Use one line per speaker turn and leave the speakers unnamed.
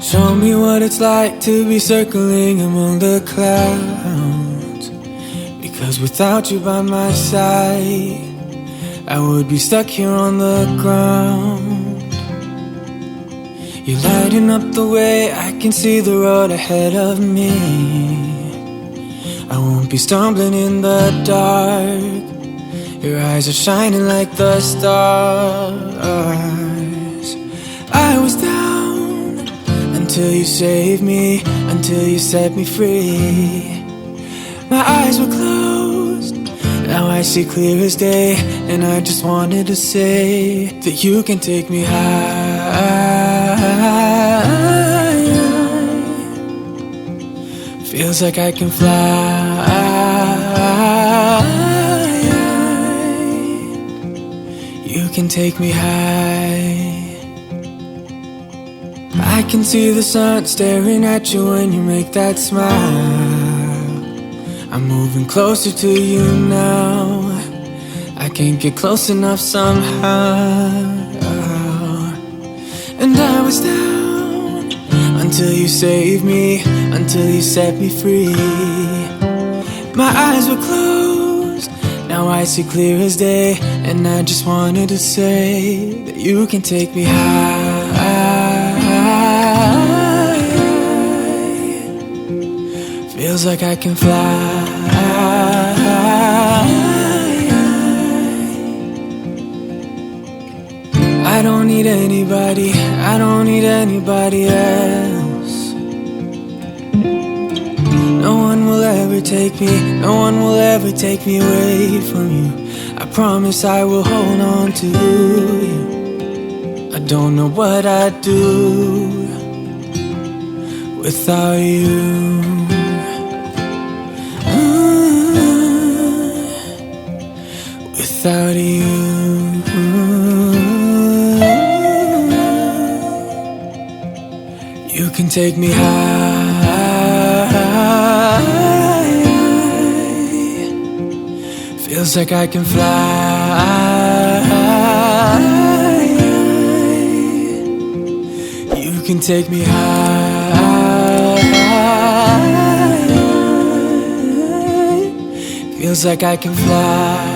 Show me what it's like to be circling among the clouds. Because without you by my side, I would be stuck here on the ground. You're lighting up the way, I can see the road ahead of me. I won't be stumbling in the dark. Your eyes are shining like the stars. I was down until you saved me, until you set me free. My eyes were closed, now I see clear as day. And I just wanted to say that you can take me high. Feels like I can fly. You can take me high. I can see the sun staring at you when you make that smile. I'm moving closer to you now. I can't get close enough somehow. And I was down until you saved me, until you set me free. My eyes were closed, now I see clear as day. And I just wanted to say that you can take me high. Feels like I can fly. I don't need anybody, I don't need anybody else. No one will ever take me, no one will ever take me away from you. I promise I will hold on to you. I don't know what I'd do without you. Without you. You can take me high. Feels like I can fly. You can take me high. Feels like I can fly.